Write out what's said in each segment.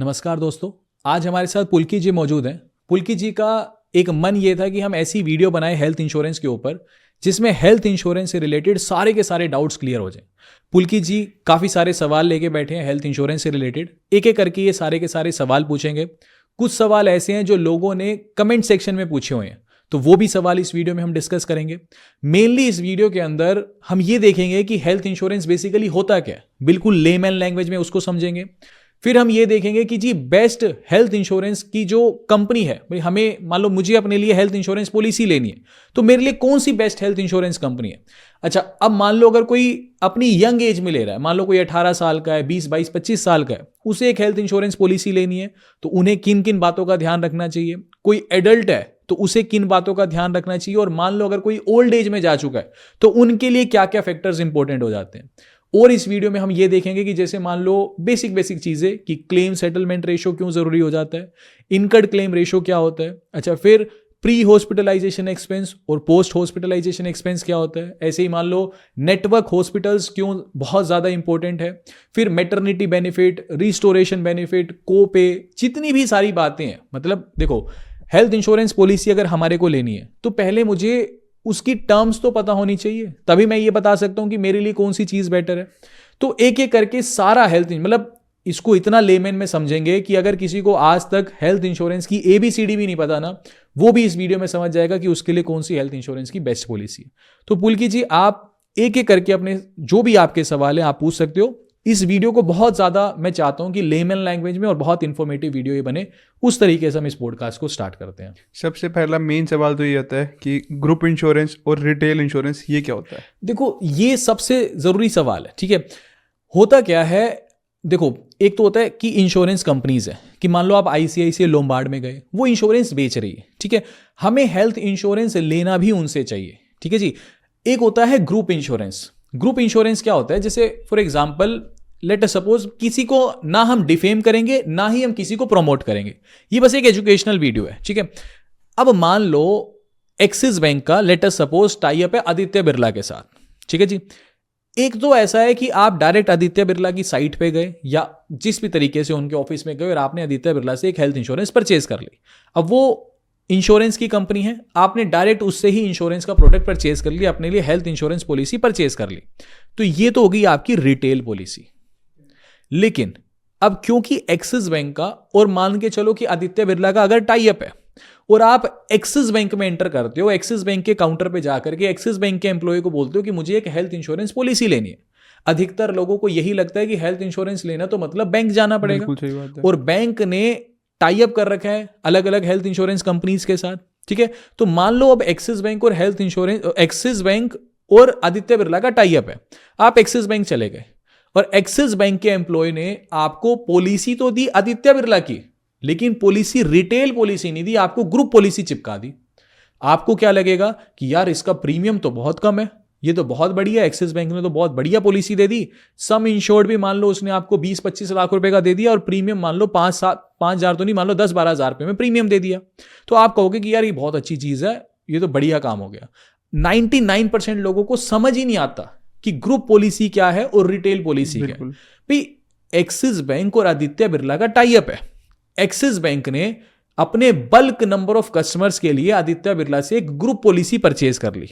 नमस्कार दोस्तों, आज हमारे साथ पुलकी जी मौजूद हैं। पुलकी जी का एक मन ये था कि हम ऐसी वीडियो बनाएं हेल्थ इंश्योरेंस के ऊपर जिसमें हेल्थ इंश्योरेंस से रिलेटेड सारे के सारे डाउट्स क्लियर हो जाएं। पुलकी जी काफ़ी सारे सवाल लेके बैठे हैं हेल्थ इंश्योरेंस से रिलेटेड। एक एक करके ये सारे के सारे सवाल पूछेंगे। कुछ सवाल ऐसे हैं जो लोगों ने कमेंट सेक्शन में पूछे हुए हैं, तो वो भी सवाल इस वीडियो में हम डिस्कस करेंगे। मेनली इस वीडियो के अंदर हम ये देखेंगे कि हेल्थ इंश्योरेंस बेसिकली होता क्या है, बिल्कुल लेमैन लैंग्वेज में उसको समझेंगे। फिर हम ये देखेंगे कि जी बेस्ट हेल्थ इंश्योरेंस की जो कंपनी है, भाई हमें मान लो मुझे अपने लिए हेल्थ इंश्योरेंस पॉलिसी लेनी है, तो मेरे लिए कौन सी बेस्ट हेल्थ इंश्योरेंस कंपनी है। अच्छा, अब मान लो अगर कोई अपनी यंग एज में ले रहा है, मान लो कोई 18 साल का है, 20, 22, 25 साल का है, उसे एक हेल्थ इंश्योरेंस पॉलिसी लेनी है, तो उन्हें किन किन बातों का ध्यान रखना चाहिए। कोई एडल्ट है तो उसे किन बातों का ध्यान रखना चाहिए, और मान लो अगर कोई ओल्ड एज में जा चुका है तो उनके लिए क्या क्या फैक्टर्स इंपॉर्टेंट हो जाते हैं। और इस वीडियो में हम ये देखेंगे कि जैसे मान लो बेसिक चीजें कि क्लेम सेटलमेंट रेशो क्यों जरूरी हो जाता है, इनकड क्लेम रेशो क्या होता है। अच्छा, फिर प्री हॉस्पिटलाइजेशन एक्सपेंस और पोस्ट हॉस्पिटलाइजेशन एक्सपेंस क्या होता है। ऐसे ही मान लो नेटवर्क हॉस्पिटल्स क्यों बहुत ज्यादा इंपॉर्टेंट है। फिर मैटरनिटी बेनिफिट, रिस्टोरेशन बेनिफिट, कोपे, जितनी भी सारी बातें हैं। मतलब देखो, हेल्थ इंश्योरेंस पॉलिसी अगर हमारे को लेनी है तो पहले मुझे उसकी टर्म्स तो पता होनी चाहिए, तभी मैं ये बता सकता हूं कि मेरे लिए कौन सी चीज बेटर है। तो एक एक करके सारा हेल्थ, मतलब इसको इतना लेमैन में समझेंगे कि अगर किसी को आज तक हेल्थ इंश्योरेंस की ABCD भी नहीं पता ना, वो भी इस वीडियो में समझ जाएगा कि उसके लिए कौन सी हेल्थ इंश्योरेंस की बेस्ट पॉलिसी है। तो पुलकी जी, आप एक एक करके अपने जो भी आपके सवाल है आप पूछ सकते हो। इस वीडियो को बहुत ज्यादा मैं चाहता हूं कि लेमन लैंग्वेज में और बहुत इंफॉर्मेटिव वीडियो ये बने, उस तरीके से हम इस पॉडकास्ट को स्टार्ट करते हैं। सबसे पहला मेन सवाल तो ये आता है कि ग्रुप इंश्योरेंस और रिटेल इंश्योरेंस ये क्या होता है। देखो, ये सबसे जरूरी सवाल है, ठीक है। होता क्या है, देखो, एक तो होता है कि इंश्योरेंस कंपनीज है कि मान लो आप ICICI लोम्बार्ड में गए, वो इंश्योरेंस बेच रही है, ठीक है। हमें हेल्थ इंश्योरेंस लेना भी उनसे चाहिए, ठीक है जी। एक होता है ग्रुप इंश्योरेंस। ग्रुप इंश्योरेंस क्या होता है, जैसे for example let us suppose किसी को ना हम डिफेम करेंगे ना ही हम किसी को प्रमोट करेंगे, ये बस एक एजुकेशनल वीडियो है, ठीक है। अब मान लो एक्सिस बैंक का let us suppose tie up है आदित्य बिरला के साथ, ठीक है जी। एक तो ऐसा है कि आप डायरेक्ट आदित्य बिरला की साइट पे गए या जिस भी तरीके से उनके ऑफिस में गए और आपने आदित्य बिरला से एक हेल्थ इंश्योरेंस परचेज कर ली। अब वो इंश्योरेंस की कंपनी है, आपने डायरेक्ट उससे ही इंश्योरेंस का प्रोडक्ट परचेज कर लिया, अपने लिए हेल्थ इंश्योरेंस पॉलिसी परचेज कर ली, तो ये तो होगी आपकी रिटेल पॉलिसी। लेकिन अब क्योंकि एक्सिस बैंक का और मान के चलो कि आदित्य बिरला का अगर टाई अप है और आप एक्सिस बैंक में एंटर करते हो, एक्सिस बैंक के काउंटर पे जाकर के एक्सिस बैंक के एम्प्लॉय को बोलते हो कि मुझे एक हेल्थ इंश्योरेंस पॉलिसी लेनी है। अधिकतर लोगों को यही लगता है कि हेल्थ इंश्योरेंस लेना तो मतलब बैंक जाना पड़ेगा, सही बात है। और बैंक ने टाई अप कर रखा है अलग अलग हेल्थ इंश्योरेंस कंपनीज के साथ, ठीक है। तो मान लो अब एक्सिस बैंक और हेल्थ इंश्योरेंस, एक्सिस बैंक और आदित्य बिरला का टाई अप है, आप एक्सिस बैंक चले गए और एक्सिस बैंक के एम्प्लॉय ने आपको पॉलिसी तो दी आदित्य बिरला की, लेकिन पॉलिसी रिटेल पॉलिसी नहीं दी, आपको ग्रुप पॉलिसी चिपका दी। आपको क्या लगेगा कि यार इसका प्रीमियम तो बहुत कम है, ये तो बहुत बढ़िया, एक्सिस बैंक ने तो बहुत बढ़िया पॉलिसी दे दी। सम इंश्योर्ड भी मान लो उसने आपको 20-25 लाख रुपए का दे दिया और प्रीमियम मान लो 5,000 तो नहीं, मान लो 10-12 हज़ार रुपए में प्रीमियम दे दिया। तो आप कहोगे कि यार ये बहुत अच्छी चीज है, ये तो बढ़िया काम हो गया। 99% लोगों को समझ ही नहीं आता कि ग्रुप पॉलिसी क्या है और रिटेल पॉलिसी क्या है। भाई एक्सिस बैंक और आदित्य बिरला का टाई अप है, एक्सिस बैंक ने अपने बल्क नंबर ऑफ कस्टमर्स के लिए आदित्य बिरला से एक ग्रुप पॉलिसी परचेज कर ली,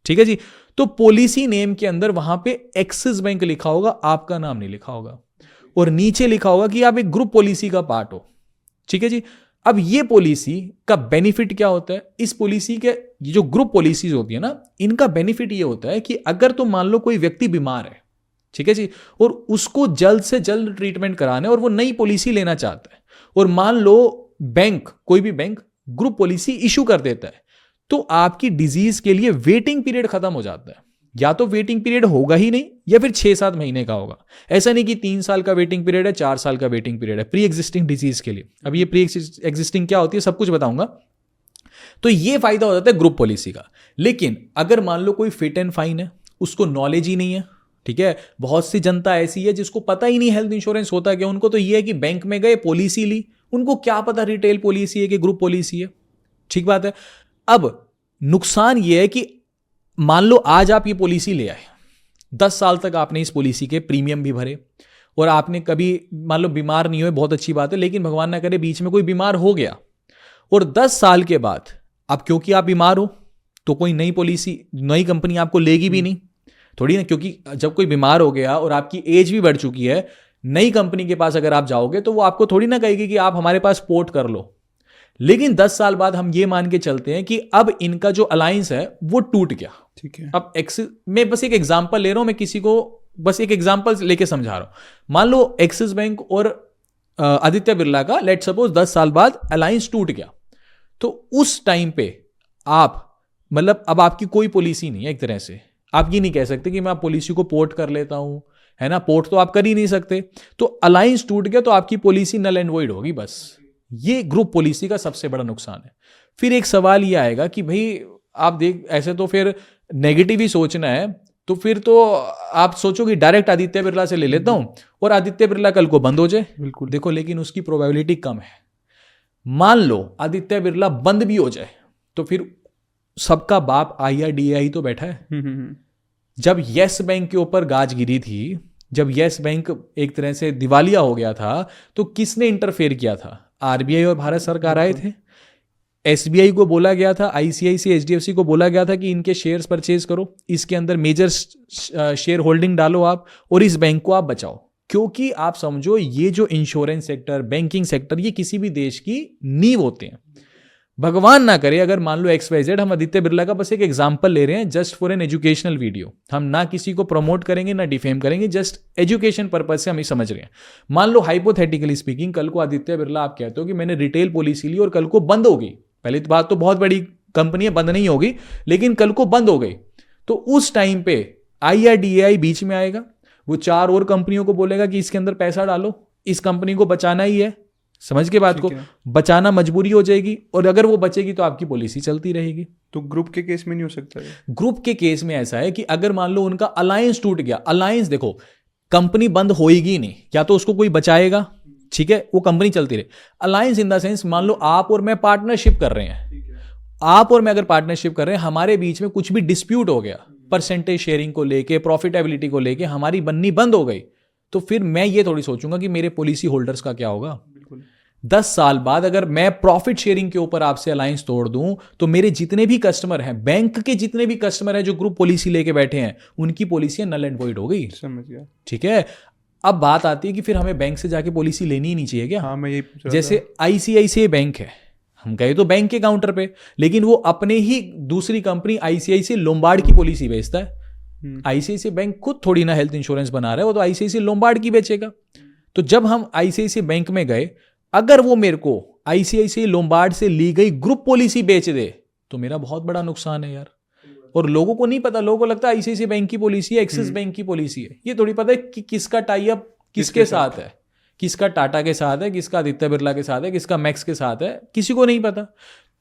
ठीक है जी। तो पॉलिसी नेम के अंदर वहां पे एक्सिस बैंक लिखा होगा, आपका नाम नहीं लिखा होगा, और नीचे लिखा होगा कि आप एक ग्रुप पॉलिसी का पार्ट हो, ठीक है जी। अब ये पॉलिसी का बेनिफिट क्या होता है, इस पॉलिसी के ये जो ग्रुप पॉलिसीज होती है ना, इनका बेनिफिट ये होता है कि अगर तो मान लो कोई व्यक्ति बीमार है, ठीक है जी, और उसको जल्द से जल्द ट्रीटमेंट कराना है और वो नई पॉलिसी लेना चाहता है, और मान लो बैंक, कोई भी बैंक ग्रुप पॉलिसी इशू कर देता है, तो आपकी डिजीज के लिए वेटिंग पीरियड खत्म हो जाता है। या तो वेटिंग पीरियड होगा ही नहीं या फिर 6-7 महीने का होगा। ऐसा नहीं कि 3 साल का वेटिंग पीरियड है, 4 साल का वेटिंग पीरियड है प्री एग्जिस्टिंग डिजीज के लिए। अब ये प्री एग्जिस्टिंग क्या होती है सब कुछ बताऊंगा। तो ये फायदा हो जाता है ग्रुप पॉलिसी का। लेकिन अगर मान लो कोई फिट एंड फाइन है, उसको नॉलेज ही नहीं है, ठीक है, बहुत सी जनता ऐसी है जिसको पता ही नहीं हेल्थ इंश्योरेंस होता क्या, उनको तो ये है कि बैंक में गए पॉलिसी ली, उनको क्या पता रिटेल पॉलिसी है कि ग्रुप पॉलिसी है, ठीक बात है। अब नुकसान ये है कि मान लो आज आप ये पॉलिसी ले आए, 10 साल तक आपने इस पॉलिसी के प्रीमियम भी भरे और आपने कभी मान लो बीमार नहीं हुए, बहुत अच्छी बात है, लेकिन भगवान ना करे बीच में कोई बीमार हो गया और 10 साल के बाद अब क्योंकि आप बीमार हो तो कोई नई पॉलिसी, नई कंपनी आपको लेगी भी नहीं, थोड़ी ना, क्योंकि जब कोई बीमार हो गया और आपकी एज भी बढ़ चुकी है, नई कंपनी के पास अगर आप जाओगे तो वो आपको थोड़ी ना कहेगी कि आप हमारे पास पोर्ट कर लो। लेकिन 10 साल बाद हम ये मान के चलते हैं कि अब इनका जो अलायंस है वो टूट गया। ठीक है। अब मैं बस एक एग्जांपल ले रहा हूं, मैं किसी को बस एक एग्जांपल लेके समझा रहा हूं। मान लो एक्सिस बैंक और आदित्य बिरला का लेट सपोज 10 साल बाद अलायंस टूट गया, तो उस टाइम पे आप मतलब अब आपकी कोई पॉलिसी नहीं है, एक तरह से आप ये नहीं कह सकते कि मैं पॉलिसी को पोर्ट कर लेता हूं, है ना, पोर्ट तो आप कर ही नहीं सकते। तो अलायंस टूट गया तो आपकी पॉलिसी नल एंड वॉइड होगी, बस। ये ग्रुप पॉलिसी का सबसे बड़ा नुकसान है। फिर एक सवाल ये आएगा कि भाई आप देख, ऐसे तो फिर नेगेटिव ही सोचना है, तो फिर तो आप सोचो कि डायरेक्ट आदित्य बिरला से ले लेता हूं और आदित्य बिरला कल को बंद हो जाए। बिल्कुल। देखो, लेकिन उसकी प्रोबेबिलिटी कम है। मान लो आदित्य बिरला बंद भी हो जाए तो फिर सबका बाप IRDAI तो बैठा है। जब येस बैंक के ऊपर गाज गिरी थी, जब येस बैंक एक तरह से दिवालिया हो गया था, तो किसने इंटरफेयर किया था? RBI और भारत सरकार आए थे। SBI को बोला गया था, ICICI HDFC को बोला गया था कि इनके शेयर्स परचेज करो, इसके अंदर मेजर शेयर होल्डिंग डालो आप और इस बैंक को आप बचाओ। क्योंकि आप समझो, ये जो इंश्योरेंस सेक्टर, बैंकिंग सेक्टर, ये किसी भी देश की नींव होते हैं। भगवान ना करे अगर मान लो XYZ, हम आदित्य बिरला का बस एक एग्जांपल ले रहे हैं just for an educational video, हम ना किसी को प्रमोट करेंगे ना डिफेम करेंगे, जस्ट एजुकेशन पर्पज से हम ही समझ रहे हैं। मान लो हाइपोथेटिकली स्पीकिंग, कल को आदित्य बिरला आप कहते हो कि मैंने रिटेल पॉलिसी ली और कल को बंद हो गई। पहली बात तो बहुत बड़ी कंपनी है, बंद नहीं होगी, लेकिन कल को बंद हो गई तो उस टाइम पे IRDAI बीच में आएगा, वो 4 और कंपनियों को बोलेगा कि इसके अंदर पैसा डालो, इस कंपनी को बचाना ही है। समझ के बात को, बचाना मजबूरी हो जाएगी, और अगर वो बचेगी तो आपकी पॉलिसी चलती रहेगी। तो ग्रुप के केस में नहीं हो सकता है? ग्रुप के केस में ऐसा है कि अगर मान लो उनका अलायंस टूट गया, अलायंस देखो कंपनी बंद होएगी नहीं, या तो उसको कोई बचाएगा, ठीक है, वो कंपनी चलती रहे। अलायंस इन द सेंस, मान लो आप और मैं पार्टनरशिप कर रहे हैं, आप और मैं अगर पार्टनरशिप कर रहे हैं, हमारे बीच में कुछ भी डिस्प्यूट हो गया, परसेंटेज शेयरिंग को लेके, प्रॉफिटेबिलिटी को लेके हमारी बननी बंद हो गई, तो फिर मैं ये थोड़ी सोचूंगा कि मेरे पॉलिसी होल्डर्स का क्या होगा। 10 साल बाद अगर मैं प्रॉफिट शेयरिंग के ऊपर आपसे अलायंस तोड़ दूं, तो मेरे जितने भी कस्टमर हैं, बैंक के जितने भी कस्टमर हैं जो ग्रुप पॉलिसी लेके बैठे हैं, उनकी पॉलिसियां नल एंड वॉइड हो गई। समझ गया। ठीक है, अब बात आती है कि फिर हमें बैंक से जाके पॉलिसी लेनी ही नहीं चाहिए क्या? हाँ, मैं यही पूछ रहा था। जैसे ICICI बैंक है, हम गए तो बैंक के काउंटर पे, लेकिन वो अपने ही दूसरी कंपनी ICICI लोम्बार्ड की पॉलिसी बेचता है। ICICI बैंक खुद थोड़ी ना हेल्थ इंश्योरेंस बना रहा है, वो तो ICICI लोम्बार्ड की बेचेगा। तो जब हम ICICI बैंक में गए, अगर वो मेरे को ICICI लोम्बार्ड से ली गई ग्रुप पॉलिसी बेच दे तो मेरा बहुत बड़ा नुकसान है यार। और लोगों को नहीं पता, लोगों को लगता है ICICI बैंक की पॉलिसी है, एक्सिस बैंक की पॉलिसी है। ये थोड़ी पता है कि किसका टाई अप किसके साथ है, किसका टाटा के साथ है, किसका आदित्य बिरला के साथ है, किसका मैक्स के साथ है, किसी को नहीं पता।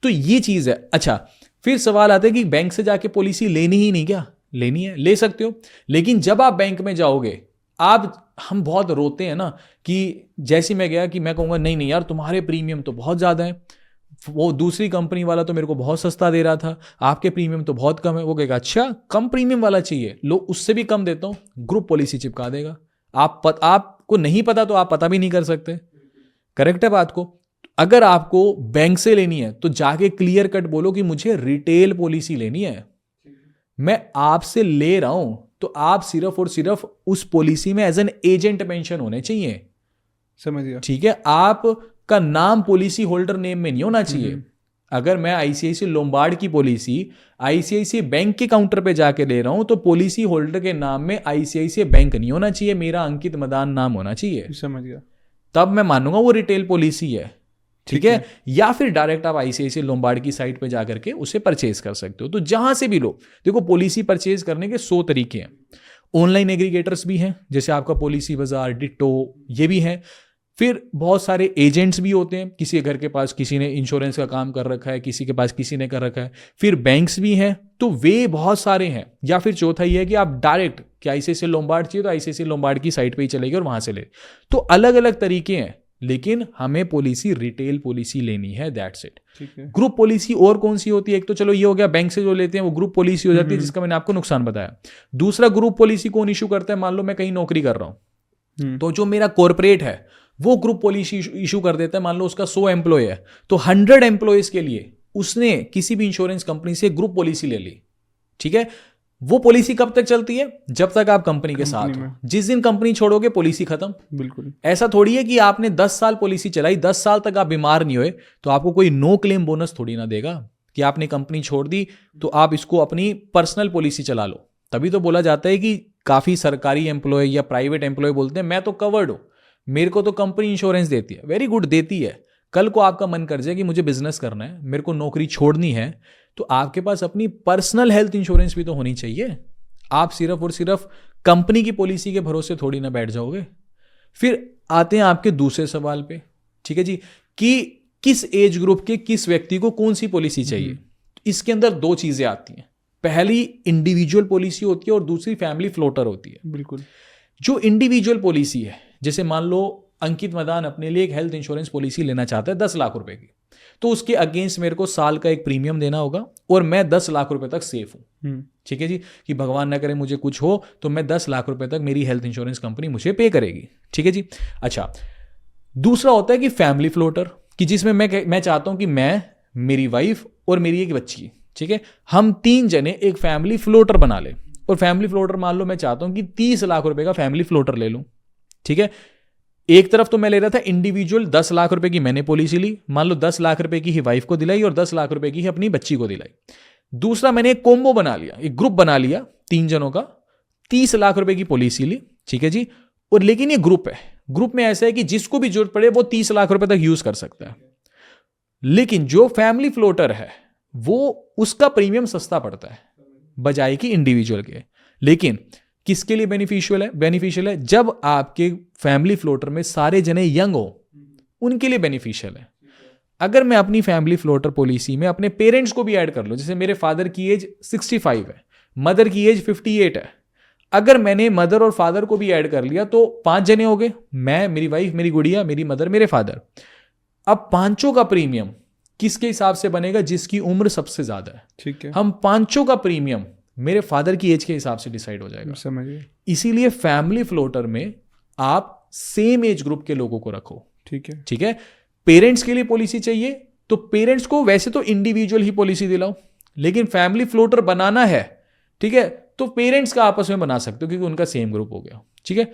तो ये चीज है। अच्छा, फिर सवाल आता है कि बैंक से जाके पॉलिसी लेनी ही नहीं क्या? लेनी है, ले सकते हो, लेकिन जब आप बैंक में जाओगे, हम बहुत रोते हैं ना कि जैसे मैं गया कि मैं कहूँगा नहीं नहीं यार, तुम्हारे प्रीमियम तो बहुत ज़्यादा है, वो दूसरी कंपनी वाला तो मेरे को बहुत सस्ता दे रहा था, आपके प्रीमियम तो बहुत कम है। वो कहेगा अच्छा कम प्रीमियम वाला चाहिए, लो उससे भी कम देता हूँ, ग्रुप पॉलिसी चिपका देगा। आपको नहीं पता तो आप पता भी नहीं कर सकते। करेक्ट है बात को? अगर आपको बैंक से लेनी है तो जाके क्लियर कट बोलो कि मुझे रिटेल पॉलिसी लेनी है, मैं आपसे ले रहा हूं, तो आप सिर्फ और सिर्फ उस पॉलिसी में एज एन एजेंट मेंशन होने चाहिए। समझ गया? ठीक है, आपका नाम पॉलिसी होल्डर नेम में नहीं होना चाहिए। अगर मैं ICICI लोम्बार्ड की पॉलिसी ICICI बैंक के काउंटर पे जाके ले रहा हूं, तो पॉलिसी होल्डर के नाम में ICICI बैंक नहीं होना चाहिए, मेरा अंकित मदान नाम होना चाहिए। समझ गया? तब मैं मानूंगा वो रिटेल पॉलिसी है। ठीक है, या फिर डायरेक्ट आप ICICI लोम्बार्ड की साइट पे जाकर के उसे परचेज कर सकते हो। तो जहां से भी लो, देखो पॉलिसी परचेज करने के 100 तरीके हैं। ऑनलाइन एग्रीगेटर्स भी हैं, जैसे आपका पॉलिसी बाजार, डिट्टो, ये भी हैं। फिर बहुत सारे एजेंट्स भी होते हैं, किसी के घर के पास किसी ने इंश्योरेंस का काम कर रखा है, किसी के पास किसी ने कर रखा है। फिर बैंक्स भी हैं, तो वे बहुत सारे हैं। या फिर चौथा ये है कि आप डायरेक्ट कि ICICI लोम्बार्ड चाहिए तो ICICI लोम्बार्ड की साइट पे ही चलेगी और वहां से ले। तो अलग अलग तरीके हैं, लेकिन हमें पॉलिसी रिटेल पॉलिसी लेनी है, दैट्स इट। ग्रुप पॉलिसी और कौन सी होती है? एक तो चलो ये हो गया, बैंक से जो लेते हैं वो ग्रुप पॉलिसी हो जाती है, जिसका मैंने आपको नुकसान बताया। दूसरा, ग्रुप पॉलिसी कौन इशू करता है? मान लो मैं कहीं नौकरी कर रहा हूं, तो जो मेरा कॉरपोरेट है वो ग्रुप पॉलिसी इशू कर देता है, मान लो उसका 100 एम्प्लॉय है तो 100 एम्प्लॉयज के लिए उसने किसी भी इंश्योरेंस कंपनी से ग्रुप पॉलिसी ले ली, ठीक है। वो पॉलिसी कब तक चलती है? जब तक आप कंपनी के साथ हो। जिस दिन कंपनी छोड़ोगे पॉलिसी खत्म। बिल्कुल। ऐसा थोड़ी है कि आपने 10 साल पॉलिसी चलाई, 10 साल तक आप बीमार नहीं हुए तो आपको कोई नो क्लेम बोनस थोड़ी ना देगा कि आपने कंपनी छोड़ दी तो आप इसको अपनी पर्सनल पॉलिसी चला लो। तभी तो बोला जाता है कि काफी सरकारी एम्प्लॉय या प्राइवेट एम्प्लॉय बोलते हैं मैं तो कवर्ड हूं, मेरे को तो कंपनी इंश्योरेंस देती है। वेरी गुड, देती है। कल को आपका मन कर जाए कि मुझे बिजनेस करना है, मेरे को नौकरी छोड़नी है, तो आपके पास अपनी पर्सनल हेल्थ इंश्योरेंस भी तो होनी चाहिए। आप सिर्फ और सिर्फ कंपनी की पॉलिसी के भरोसे थोड़ी ना बैठ जाओगे। फिर आते हैं आपके दूसरे सवाल पे, ठीक है जी, कि किस एज ग्रुप के किस व्यक्ति को कौन सी पॉलिसी चाहिए। इसके अंदर दो चीजें आती हैं, पहली इंडिविजुअल पॉलिसी होती है और दूसरी फैमिली फ्लोटर होती है। बिल्कुल। जो इंडिविजुअल पॉलिसी है, जैसे मान लो अंकित मदान अपने लिए एक हेल्थ इंश्योरेंस पॉलिसी लेना चाहता है 10 लाख रुपए की, तो उसके अगेंस्ट मेरे को साल का एक प्रीमियम देना होगा और मैं 10 लाख रुपए तक सेफ हूं, ठीक है जी, कि भगवान ना करे मुझे कुछ हो तो मैं 10 लाख रुपए तक मेरी हेल्थ इंश्योरेंस कंपनी मुझे पे करेगी, ठीक है जी। अच्छा, दूसरा होता है कि फैमिली फ्लोटर, कि जिसमें मैं चाहता हूं कि मैं, मेरी वाइफ और मेरी एक बच्ची, ठीक है, हम 3 जने एक फैमिली फ्लोटर बना ले। और फैमिली फ्लोटर मान लो मैं चाहता हूं कि 30 लाख रुपए का फैमिली फ्लोटर ले लूं, ठीक है। एक तरफ तो मैं ले रहा था इंडिविजुअल 10 लाख रुपए की मैंने पॉलिसी ली, मान लो 10 लाख रुपए की ही वाइफ को दिलाई और 10 लाख रुपए की ही अपनी बच्ची को दिलाई। दूसरा मैंने एक कॉम्बो बना लिया, एक ग्रुप बना लिया 3 जनों का, 30 लाख रुपए की पॉलिसी ली, ठीक है जी। और लेकिन ये ग्रुप है, ग्रुप में ऐसा है कि जिसको भी जरूरत पड़े वो 30 लाख रुपए तक यूज कर सकता है। लेकिन जो फैमिली फ्लोटर है वो, उसका प्रीमियम सस्ता पड़ता है बजाय कि इंडिविजुअल के। लेकिन किसके लिए बेनिफिशियल है? जब आपके फैमिली फ्लोटर में सारे जने यंग हो, उनके लिए बेनिफिशियल है। अगर मैं अपनी फैमिली फ्लोटर पॉलिसी में अपने पेरेंट्स को भी ऐड कर लूं, जैसे मेरे फादर की एज 65 है, मदर की एज 58 है, अगर मैंने मदर और फादर को भी ऐड कर लिया तो 5 जने हो गए, मैं, मेरी वाइफ, मेरी गुड़िया, मेरी मदर, मेरे फादर। अब पांचों का प्रीमियम किसके हिसाब से बनेगा? जिसकी उम्र सबसे ज्यादा है, ठीक है। हम पांचों का प्रीमियम मेरे फादर की एज के हिसाब से डिसाइड हो जाएगा, समझिए। इसीलिए फैमिली फ्लोटर में आप सेम एज ग्रुप के लोगों को रखो, ठीक है। पेरेंट्स के लिए पॉलिसी चाहिए तो पेरेंट्स को वैसे तो इंडिविजुअल ही पॉलिसी दिलाओ, लेकिन फैमिली फ्लोटर बनाना है, ठीक है, तो पेरेंट्स का आपस में बना सकते हो क्योंकि उनका सेम ग्रुप हो गया, ठीक है।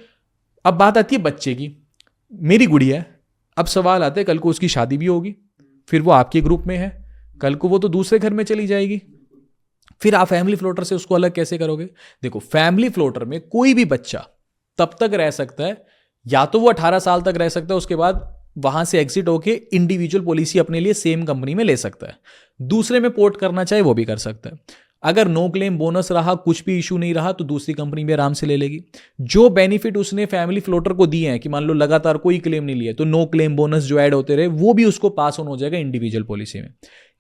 अब बात आती है बच्चे की, मेरी गुड़िया है, अब सवाल आता है कल को उसकी शादी भी होगी, फिर वो आपके ग्रुप में है, कल को वो तो दूसरे घर में चली जाएगी, फिर आप फैमिली फ्लोटर से उसको अलग कैसे करोगे? देखो, फैमिली फ्लोटर में कोई भी बच्चा तब तक रह सकता है, या तो वो 18 साल तक रह सकता है, उसके बाद वहां से एग्जिट होके इंडिविजुअल पॉलिसी अपने लिए सेम कंपनी में ले सकता है, दूसरे में पोर्ट करना चाहे वो भी कर सकता है। अगर नो क्लेम बोनस रहा, कुछ भी इशू नहीं रहा, तो दूसरी कंपनी भी आराम से ले लेगी। जो बेनिफिट उसने फैमिली फ्लोटर को दिए हैं कि मान लो लगातार कोई क्लेम नहीं लिया, तो नो क्लेम बोनस जो ऐड होते रहे वो भी उसको पास ऑन हो जाएगा इंडिविजुअल पॉलिसी में।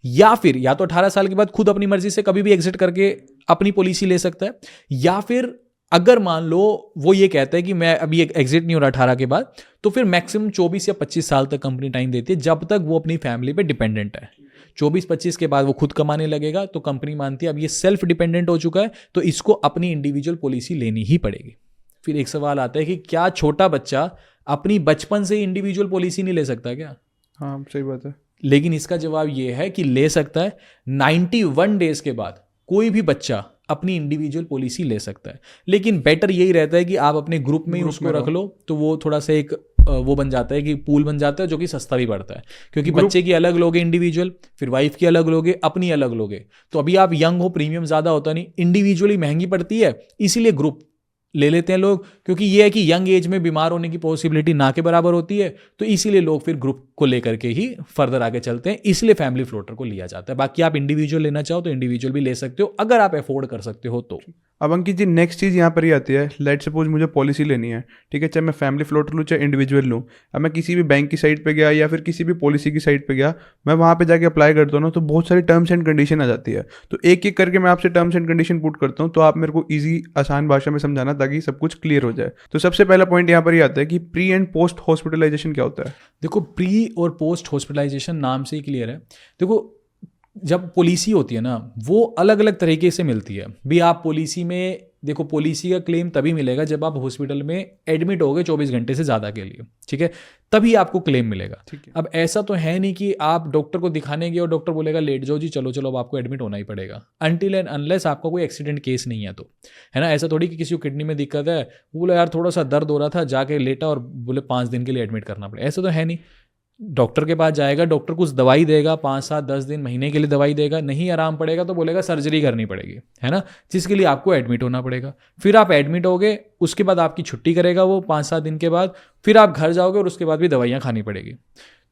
या फिर या तो 18 साल के बाद खुद अपनी मर्जी से कभी भी एग्जिट करके अपनी पॉलिसी ले सकता है, या फिर अगर मान लो वो ये कहता है कि मैं अभी एग्जिट नहीं हो रहा 18 के बाद, तो फिर मैक्सिमम 24 या 25 साल तक कंपनी टाइम देती है, जब तक वो अपनी फैमिली पे डिपेंडेंट है। 24-25 के बाद वो खुद कमाने लगेगा तो कंपनी मानती है अब ये सेल्फ डिपेंडेंट हो चुका है, तो इसको अपनी इंडिविजुअल पॉलिसी लेनी ही पड़ेगी। फिर एक सवाल आता है कि क्या छोटा बच्चा अपनी बचपन से इंडिविजुअल पॉलिसी नहीं ले सकता क्या? हाँ, सही बात है। लेकिन इसका जवाब ये है कि ले सकता है। 91 डेज के बाद कोई भी बच्चा अपनी इंडिविजुअल पॉलिसी ले सकता है, लेकिन बेटर यही रहता है कि आप अपने ग्रुप में ही उसको रख लो, तो वो थोड़ा सा एक वो बन जाता है कि पूल बन जाता है, जो कि सस्ता भी पड़ता है, क्योंकि बच्चे की अलग लोगे इंडिविजुअल, फिर वाइफ की अलग लोगे, अपनी अलग लोगे, तो अभी आप यंग हो, प्रीमियम ज्यादा होता नहीं, इंडिविजुअली महंगी पड़ती है, इसीलिए ग्रुप ले लेते हैं लोग, क्योंकि ये है कि यंग एज में बीमार होने की पॉसिबिलिटी ना के बराबर होती है, तो इसीलिए लोग फिर ग्रुप को लेकर के ही फर्दर आगे चलते हैं, इसलिए फैमिली फ्लोटर को लिया जाता है। बाकी आप इंडिविजुअल लेना चाहो तो इंडिविजुअल भी ले सकते हो, अगर आप अफोर्ड कर सकते हो तो। अब अंकित जी, नेक्स्ट चीज़ यहाँ पर ही आती है, लेट सपोज मुझे पॉलिसी लेनी है, ठीक है, चाहे मैं फैमिली फ्लोटर लूँ चाहे इंडिविजुअल लूँ। अब मैं किसी भी बैंक की साइट पे गया या फिर किसी भी पॉलिसी की साइट पे गया, मैं वहाँ पे जाके अप्लाई करता हूँ ना, तो बहुत सारी टर्म्स एंड कंडीशन आ जाती है, तो एक एक करके मैं आपसे टर्म्स एंड कंडीशन पुट करता हूँ, तो आप मेरे को ईजी आसान भाषा में समझाना ताकि सब कुछ क्लियर हो जाए। तो सबसे पहला पॉइंट यहाँ पर ही आता है कि प्री एंड पोस्ट हॉस्पिटलाइजेशन क्या होता है? देखो, प्री और पोस्ट हॉस्पिटलाइजेशन नाम से ही क्लियर है। देखो, जब पॉलिसी होती है ना, वो अलग अलग तरीके से मिलती है भी। आप पॉलिसी में देखो पॉलिसी का क्लेम तभी मिलेगा जब आप हॉस्पिटल में एडमिट होगे 24 घंटे से ज़्यादा के लिए, ठीक है, तभी आपको क्लेम मिलेगा। ठीक है। अब ऐसा तो है नहीं कि आप डॉक्टर को दिखाने गए और डॉक्टर बोलेगा लेट जाओ जी, चलो चलो अब आपको एडमिट होना ही पड़ेगा, अनटिल एंड अनलेस आपका कोई एक्सीडेंट केस नहीं है तो, है ना। ऐसा थोड़ी कि किसी को किडनी में दिक्कत है, वो बोले यार थोड़ा सा दर्द हो रहा था, जाके लेटा और बोले 5 दिन के लिए एडमिट करना पड़ेगा, ऐसा तो है नहीं। डॉक्टर के पास जाएगा, डॉक्टर कुछ दवाई देगा, 5, 7, 10 दिन, महीने के लिए दवाई देगा, नहीं आराम पड़ेगा तो बोलेगा सर्जरी करनी पड़ेगी, है ना, जिसके लिए आपको एडमिट होना पड़ेगा। फिर आप एडमिट होगे, उसके बाद आपकी छुट्टी करेगा वो 5-7 दिन के बाद, फिर आप घर जाओगे और उसके बाद भी दवाइयाँ खानी पड़ेगी।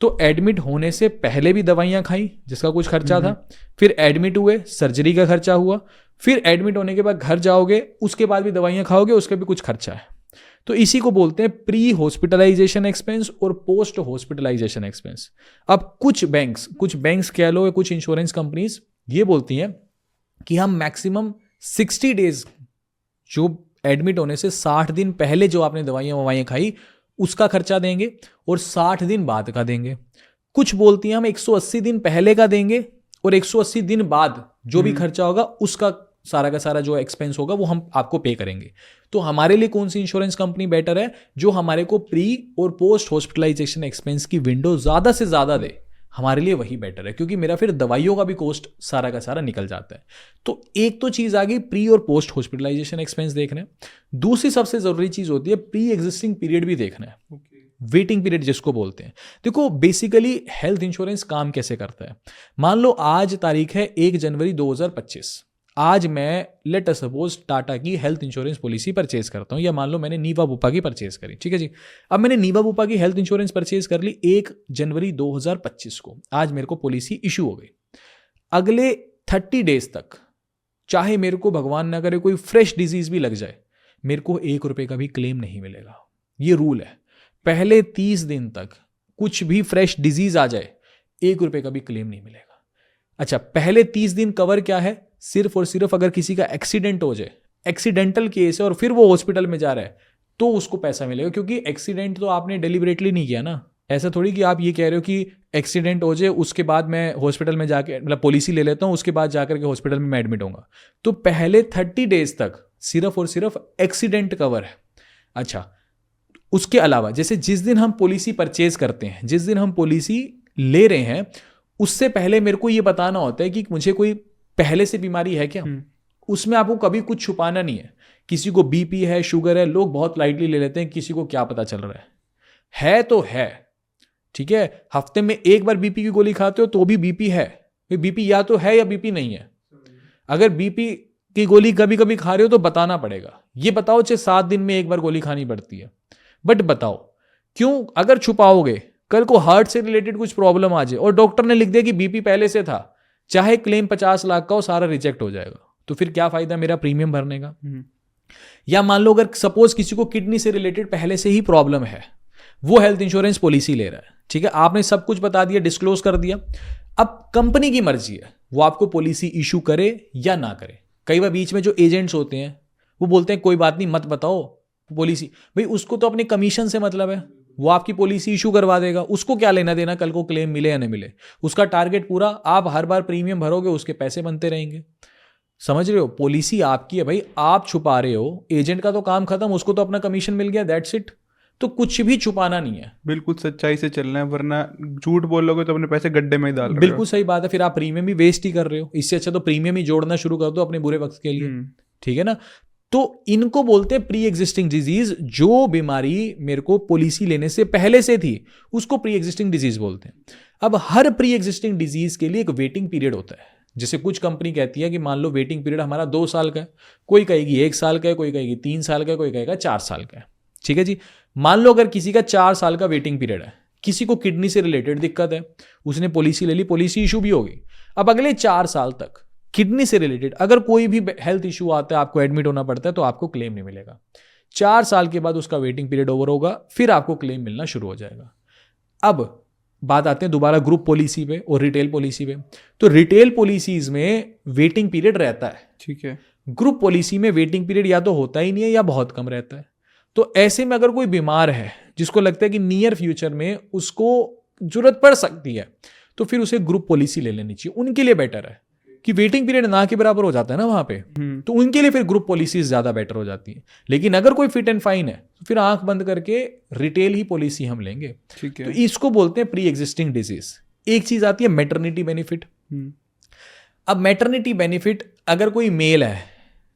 तो एडमिट होने से पहले भी दवाइयाँ खाई जिसका कुछ खर्चा था, फिर एडमिट हुए, सर्जरी का खर्चा हुआ, फिर एडमिट होने के बाद घर जाओगे, उसके बाद भी दवाइयाँ खाओगे, उसका भी कुछ खर्चा है। तो इसी को बोलते हैं प्री हॉस्पिटलाइजेशन एक्सपेंस और पोस्ट हॉस्पिटलाइजेशन एक्सपेंस। अब कुछ बैंक्स कह लो, कुछ इंश्योरेंस कंपनीज ये बोलती हैं कि हम मैक्सिमम 60 डेज, जो एडमिट होने से 60 दिन पहले जो आपने दवाइयाँ खाई उसका खर्चा देंगे और 60 दिन बाद का देंगे। कुछ बोलती हैं हम 180 दिन पहले का देंगे और 180 दिन बाद जो भी खर्चा होगा उसका सारा का सारा जो एक्सपेंस होगा वो हम आपको पे करेंगे। तो हमारे लिए कौन सी इंश्योरेंस कंपनी बेटर है? जो हमारे को प्री और पोस्ट हॉस्पिटलाइजेशन एक्सपेंस की विंडो ज़्यादा से ज़्यादा दे, हमारे लिए वही बेटर है, क्योंकि मेरा फिर दवाइयों का भी कॉस्ट सारा का सारा निकल जाता है। तो एक तो चीज़ आ गई प्री और पोस्ट हॉस्पिटलाइजेशन एक्सपेंस देखना है। दूसरी सबसे ज़रूरी चीज़ होती है प्री एग्जिस्टिंग पीरियड भी देखना है, वेटिंग पीरियड जिसको बोलते हैं। देखो बेसिकली हेल्थ इंश्योरेंस काम कैसे करता है। मान लो आज तारीख है 1 जनवरी 2025, आज मैं लेट अस सपोज टाटा की हेल्थ इंश्योरेंस पॉलिसी परचेज करता हूं, या मान लो मैंने नीवा बुपा की परचेज करी, ठीक है जी। अब मैंने नीवा बुपा की हेल्थ इंश्योरेंस परचेज कर ली 1 जनवरी 2025 को, आज मेरे को पॉलिसी इशू हो गई। अगले 30 डेज तक चाहे मेरे को भगवान ना करे कोई फ्रेश डिजीज भी लग जाए, मेरे को 1 रुपये का भी क्लेम नहीं मिलेगा। ये रूल है, पहले 30 दिन तक कुछ भी फ्रेश डिजीज आ जाए 1 रुपये का भी क्लेम नहीं मिलेगा। अच्छा, पहले 30 दिन कवर क्या है? सिर्फ और सिर्फ अगर किसी का एक्सीडेंट हो जाए, एक्सीडेंटल केस है और फिर वो हॉस्पिटल में जा रहा है, तो उसको पैसा मिलेगा, क्योंकि एक्सीडेंट तो आपने डेलिबरेटली नहीं किया ना। ऐसा थोड़ी कि आप ये कह रहे हो कि एक्सीडेंट हो जाए उसके बाद मैं हॉस्पिटल में जाके मतलब पॉलिसी ले लेता हूँ, उसके बाद जाकर के हॉस्पिटल में मैं एडमिट होऊंगा। तो पहले 30 डेज तक सिर्फ और सिर्फ एक्सीडेंट कवर है। अच्छा, उसके अलावा जैसे जिस दिन हम पॉलिसी परचेज करते हैं, जिस दिन हम पॉलिसी ले रहे हैं, उससे पहले मेरे को ये बताना होता है कि मुझे कोई पहले से बीमारी है क्या। उसमें आपको कभी कुछ छुपाना नहीं है। किसी को बीपी है, शुगर है, लोग बहुत लाइटली ले लेते हैं, किसी को क्या पता चल रहा है तो है, ठीक है। हफ्ते में एक बार बीपी की गोली खाते हो तो भी बीपी है, बीपी या तो है या बीपी नहीं है। अगर बीपी की गोली कभी कभी खा रहे हो तो बताना पड़ेगा, ये बताओ चाहे 7 दिन में एक बार गोली खानी पड़ती है, बट बताओ क्यों। अगर छुपाओगे, कल को हार्ट से रिलेटेड कुछ प्रॉब्लम आ जाए और डॉक्टर ने लिख दिया कि बीपी पहले से था, चाहे क्लेम 50 लाख का हो, सारा रिजेक्ट हो जाएगा। तो फिर क्या फायदा मेरा प्रीमियम भरने का। या मान लो अगर सपोज किसी को किडनी से रिलेटेड पहले से ही प्रॉब्लम है, वो हेल्थ इंश्योरेंस पॉलिसी ले रहा है, ठीक है, आपने सब कुछ बता दिया, डिस्क्लोज कर दिया। अब कंपनी की मर्जी है वो आपको पॉलिसी इशू करे या ना करे। कई बार बीच में जो एजेंट्स होते हैं वो बोलते हैं कोई बात नहीं मत बताओ पॉलिसी, भाई उसको तो अपने कमीशन से मतलब है, वो आपकी पॉलिसी इशू करवा देगा, उसको क्या लेना देना कल को क्लेम मिले या नहीं मिले। उसका टारगेट पूरा, आप हर बार प्रीमियम भरोगे, उसके पैसे बनते रहेंगे। समझ रहे हो, पॉलिसी आपकी है भाई, आप छुपा रहे हो, एजेंट का तो काम खत्म, उसको तो अपना कमीशन मिल गया, दैट्स इट। तो कुछ भी छुपाना नहीं है, बिल्कुल सच्चाई से चलना है, वरना झूठ बोलोगे तो अपने पैसे गड्ढे में ही डाल रहे हो। बिल्कुल सही बात है, फिर आप प्रीमियम भी वेस्ट ही कर रहे हो। इससे अच्छा तो प्रीमियम ही जोड़ना शुरू कर दो अपने बुरे वक्त के लिए, ठीक है ना। तो इनको बोलते हैं प्री एग्जिस्टिंग डिजीज। जो बीमारी मेरे को पॉलिसी लेने से पहले से थी उसको प्री एग्जिस्टिंग डिजीज बोलते हैं। अब हर प्री एग्जिस्टिंग डिजीज के लिए एक वेटिंग पीरियड होता है। जैसे कुछ कंपनी कहती है कि मान लो वेटिंग पीरियड हमारा 2 साल का है, कोई कहेगी 1 साल का है, कोई कहेगी 3 साल का है, कोई कहेगा 4 साल का है, ठीक है जी। मान लो अगर किसी का 4 साल का वेटिंग पीरियड है, किसी को किडनी से रिलेटेड दिक्कत है, उसने पॉलिसी ले ली, पॉलिसी इशू भी होगी। अब अगले 4 साल तक किडनी से रिलेटेड अगर कोई भी हेल्थ इशू आता है, आपको एडमिट होना पड़ता है, तो आपको क्लेम नहीं मिलेगा। 4 साल के बाद उसका वेटिंग पीरियड ओवर होगा, फिर आपको क्लेम मिलना शुरू हो जाएगा। अब बात आते हैं दोबारा ग्रुप पॉलिसी पे और रिटेल पॉलिसी पे। तो रिटेल पॉलिसीज में वेटिंग पीरियड रहता है, ठीक है। ग्रुप पॉलिसी में वेटिंग पीरियड या तो होता ही नहीं है या बहुत कम रहता है। तो ऐसे में अगर कोई बीमार है जिसको लगता है कि नियर फ्यूचर में उसको जरूरत पड़ सकती है, तो फिर उसे ग्रुप पॉलिसी ले लेनी चाहिए, उनके लिए बेटर है। कि वेटिंग पीरियड ना के बराबर हो जाता है ना वहां पे, तो उनके लिए फिर ग्रुप पॉलिसीज ज्यादा बेटर हो जाती है। लेकिन अगर कोई फिट एंड फाइन है तो फिर आंख बंद करके रिटेल ही पॉलिसी हम लेंगे। ठीक है। तो इसको बोलते हैं प्री एग्जिस्टिंग डिजीज। एक चीज आती है मैटरनिटी बेनिफिट। अब मैटरनिटी बेनिफिट अगर कोई मेल है,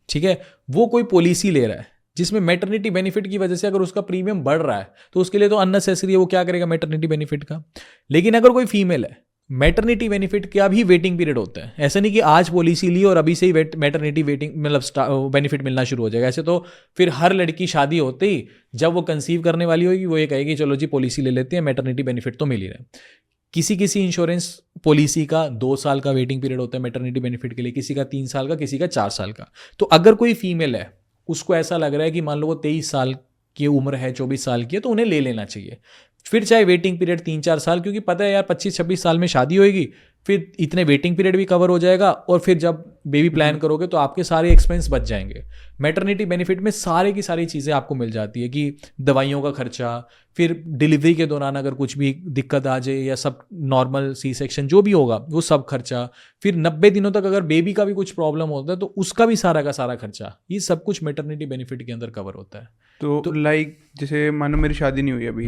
ठीक है, वो कोई पॉलिसी ले रहा है जिसमें मैटरनिटी बेनिफिट की वजह से अगर उसका प्रीमियम बढ़ रहा है तो उसके लिए तो अननेसेसरी है, वो क्या करेगा मैटरनिटी बेनिफिट का। लेकिन अगर कोई फीमेल है, मैटरनिटी बेनिफिट का भी वेटिंग पीरियड होता है। ऐसा नहीं कि आज पॉलिसी ली और अभी से ही मैटरनिटी वेटिंग मतलब बेनिफिट मिलना शुरू हो जाएगा। ऐसे तो फिर हर लड़की शादी होते ही जब वो कंसीव करने वाली होगी वो ये कहेगी चलो जी पॉलिसी ले लेते हैं, मैटरनिटी बेनिफिट तो मिल ही रहा है। किसी किसी इंश्योरेंस पॉलिसी का 2 साल का वेटिंग पीरियड होता है मैटरनिटी बेनिफिट के लिए, किसी का 3 साल का, किसी का 4 साल का। तो अगर कोई फीमेल है उसको ऐसा लग रहा है कि मान लो वो 23 साल की उम्र है, 24 साल की है, तो उन्हें ले लेना चाहिए। फिर चाहे वेटिंग पीरियड 3-4 साल, क्योंकि पता है यार 25-26 साल में शादी होगी, फिर इतने वेटिंग पीरियड भी कवर हो जाएगा और फिर जब बेबी प्लान करोगे तो आपके सारे एक्सपेंस बच जाएंगे। मैटरनिटी बेनिफिट में सारे की सारी चीज़ें आपको मिल जाती है कि दवाइयों का खर्चा, फिर डिलीवरी के दौरान अगर कुछ भी दिक्कत आ जाए या सब नॉर्मल सी सेक्शन जो भी होगा वो सब खर्चा, फिर 90 दिनों तक अगर बेबी का भी कुछ प्रॉब्लम होता है तो उसका भी सारा का सारा खर्चा, ये सब कुछ मैटरनिटी बेनिफिट के अंदर कवर होता है। तो लाइक जैसे मानो मेरी शादी नहीं हुई अभी,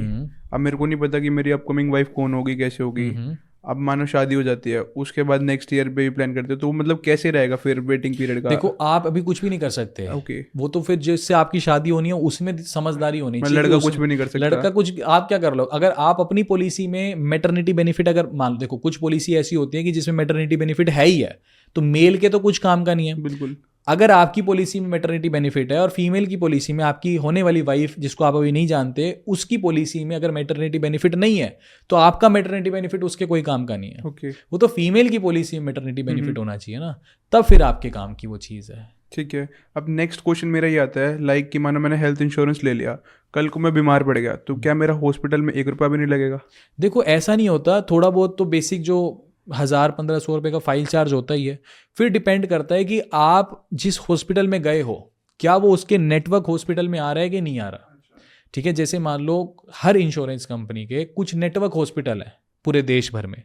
अब मेरे को नहीं पता कि मेरी अपकमिंग वाइफ कौन होगी, कैसे होगी। अब मानो शादी हो जाती है, उसके बाद नेक्स्ट ईयर बेबी प्लान करते हो, तो मतलब कैसे रहेगा फिर वेटिंग पीरियड का? देखो आप अभी कुछ भी नहीं कर सकते। ओके। वो तो फिर जिससे आपकी शादी होनी है उसमें समझदारी होनी चाहिए। लड़का कुछ भी नहीं कर सकता। लड़का कुछ, आप क्या कर लो, अगर आप अपनी पॉलिसी में मैटरनिटी बेनिफिट अगर मान लो, देखो कुछ पॉलिसी ऐसी होती है कि जिसमें मैटरनिटी बेनिफिट है ही है, तो मेल के तो कुछ काम का नहीं है। बिल्कुल। अगर आपकी पॉलिसी में मैटरनिटी बेनिफिट है और फीमेल की पॉलिसी में, आपकी होने वाली वाइफ जिसको आप अभी नहीं जानते, उसकी पॉलिसी में अगर मैटरनिटी बेनिफिट नहीं है तो आपका मैटरनिटी बेनिफिट उसके कोई काम का नहीं है। ओके। वो तो फीमेल की पॉलिसी में मैटरनिटी बेनिफिट होना चाहिए ना, तब फिर आपके काम की वो चीज़ है। ठीक है। अब नेक्स्ट क्वेश्चन मेरा ये आता है, लाइक कि मानो मैंने हेल्थ इंश्योरेंस ले लिया, कल को मैं बीमार पड़ गया, तो क्या मेरा हॉस्पिटल में 1 रुपया भी नहीं लगेगा? देखो ऐसा नहीं होता, थोड़ा बहुत तो बेसिक जो 1000-1500 रुपये का फाइल चार्ज होता ही है। फिर डिपेंड करता है कि आप जिस हॉस्पिटल में गए हो क्या वो उसके नेटवर्क हॉस्पिटल में आ रहा है कि नहीं आ रहा। ठीक है, जैसे मान लो हर इंश्योरेंस कंपनी के कुछ नेटवर्क हॉस्पिटल है पूरे देश भर में,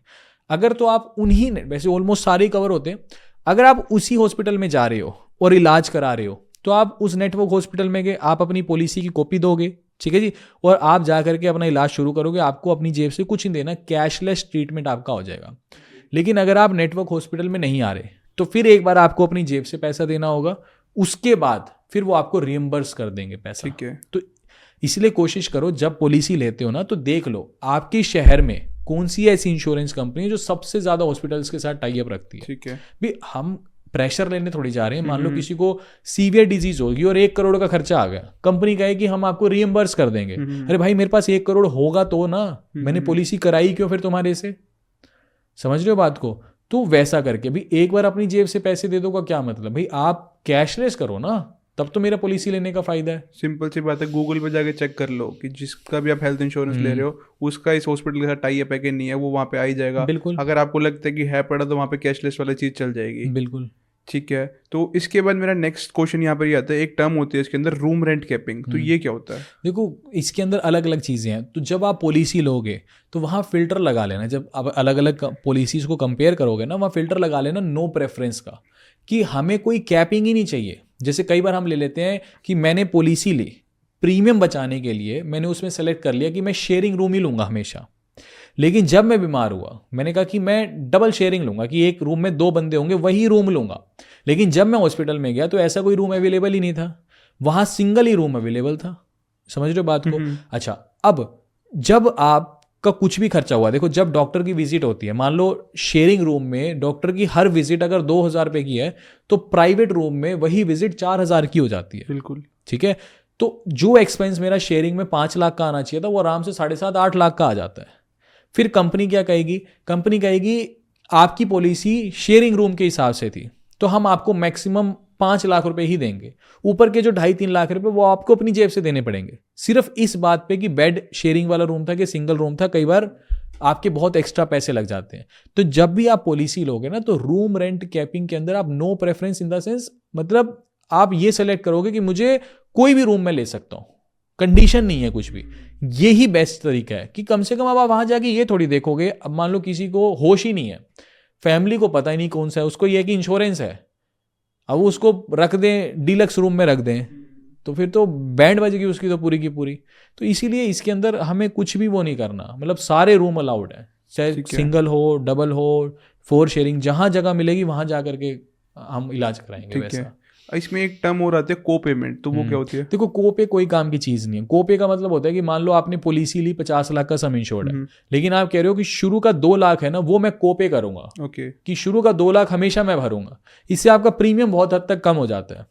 अगर तो आप उन्हीं, वैसे ऑलमोस्ट सारे कवर होते हैं, अगर आप उसी हॉस्पिटल में जा रहे हो और इलाज करा रहे हो तो आप उस नेटवर्क हॉस्पिटल में गए, आप अपनी पॉलिसी की कॉपी दोगे, ठीक है जी, और आप जा करके अपना इलाज शुरू करोगे। आपको अपनी जेब से कुछ नहीं देना, कैशलेस ट्रीटमेंट आपका हो जाएगा। लेकिन अगर आप नेटवर्क हॉस्पिटल में नहीं आ रहे तो फिर एक बार आपको अपनी जेब से पैसा देना होगा, उसके बाद फिर वो आपको रियम्बर्स कर देंगे पैसा। ठीक है। तो इसलिए कोशिश करो जब पॉलिसी लेते हो ना तो देख लो आपके शहर में कौन सी ऐसी इंश्योरेंस कंपनी है जो सबसे ज्यादा हॉस्पिटल्स के साथ टाई अप रखती है। ठीक है। भी हम प्रेशर लेने थोड़ी जा रहे हैं। मान लो किसी को सीवियर डिजीज होगी और 1 करोड़ का खर्चा आ गया, कंपनी कहे कि हम आपको रियम्बर्स कर देंगे। अरे भाई मेरे पास 1 करोड़ होगा तो ना, मैंने पॉलिसी कराई क्यों फिर तुम्हारे से, समझ रहे हो बात को। तो वैसा करके भी एक बार अपनी जेब से पैसे दे दो का क्या मतलब, भाई आप कैशलेस करो ना, तब तो मेरा पॉलिसी लेने का फायदा है। सिंपल सी बात है, गूगल पे जाके चेक कर लो कि जिसका भी आप हेल्थ इंश्योरेंस ले रहे हो उसका इस हॉस्पिटल के साथ टाई अप है कि नहीं है, वो वहाँ पे आ ही जाएगा। बिल्कुल। अगर आपको लगता है कि है पड़ा तो वहाँ पे कैशलेस वाली चीज़ चल जाएगी। बिल्कुल। ठीक है। तो इसके बाद मेरा नेक्स्ट क्वेश्चन यहाँ पर ये आता है, एक टर्म होती है इसके अंदर रूम रेंट कैपिंग, तो ये क्या होता है? देखो इसके अंदर अलग अलग चीज़ें हैं। तो जब आप पॉलिसी लोगे तो वहाँ फिल्टर लगा लेना, जब आप अलग अलग पॉलिसीज़ को कंपेयर करोगे ना, वहाँ फिल्टर लगा लेना नो प्रेफरेंस का, कि हमें कोई कैपिंग ही नहीं चाहिए। जैसे कई बार हम ले लेते हैं कि मैंने पॉलिसी ली प्रीमियम बचाने के लिए, मैंने उसमें सेलेक्ट कर लिया कि मैं शेयरिंग रूम ही लूँगा हमेशा, लेकिन जब मैं बीमार हुआ मैंने कहा कि मैं डबल शेयरिंग लूँगा, कि एक रूम में 2 बंदे होंगे वही रूम लूँगा। लेकिन जब मैं हॉस्पिटल में गया तो ऐसा कोई रूम अवेलेबल ही नहीं था, वहाँ सिंगल ही रूम अवेलेबल था। समझ रहे हो बात को। अच्छा, अब जब आपका कुछ भी खर्चा हुआ, देखो जब डॉक्टर की विजिट होती है, मान लो शेयरिंग रूम में डॉक्टर की हर विजिट अगर 2000 रुपये की है तो प्राइवेट रूम में वही विजिट 4000 की हो जाती है। बिल्कुल। ठीक है, तो जो एक्सपेंस मेरा शेयरिंग में 5 लाख का आना चाहिए था वो आराम से 7.5-8 लाख का आ जाता है। फिर कंपनी क्या कहेगी, कंपनी कहेगी आपकी पॉलिसी शेयरिंग रूम के हिसाब से थी तो हम आपको मैक्सिमम 5 लाख रुपए ही देंगे, ऊपर के जो 2.5-3 लाख रुपए वो आपको अपनी जेब से देने पड़ेंगे, सिर्फ इस बात पे कि बेड शेयरिंग वाला रूम था कि सिंगल रूम था। कई बार आपके बहुत एक्स्ट्रा पैसे लग जाते हैं। तो जब भी आप पॉलिसी लोगे ना तो रूम रेंट कैपिंग के अंदर आप no preference in the sense, मतलब आप ये सेलेक्ट करोगे कि मुझे कोई भी रूम में ले सकता हूँ, कंडीशन नहीं है कुछ भी। यही बेस्ट तरीका है कि कम से कम अब आप वहां जाके ये थोड़ी देखोगे, अब मान लो किसी को होश ही नहीं है फैमिली को पता ही नहीं कौन सा है, उसको ये है कि इंश्योरेंस है, अब उसको रख दें डीलक्स रूम में रख दें तो फिर तो बैंड बजेगी उसकी तो पूरी की पूरी। तो इसीलिए इसके अंदर हमें कुछ भी वो नहीं करना, मतलब सारे रूम अलाउड है, चाहे सिंगल हो, डबल हो, 4 शेयरिंग, जहाँ जगह मिलेगी वहाँ जा करके हम इलाज कराएंगे वैसा। इसमें एक टर्म और आती है को पेमेंट, तो वो क्या होती है? देखो को पे कोई काम की चीज़ नहीं है। को पे का मतलब होता है कि मान लो आपने पॉलिसी ली 50 लाख का सम इंश्योर्ड है, लेकिन आप कह रहे हो कि शुरू का 2 लाख है ना वो मैं को पे करूंगा, ओके, कि शुरू का 2 लाख हमेशा मैं भरूंगा, इससे आपका प्रीमियम बहुत हद तक कम हो जाता है।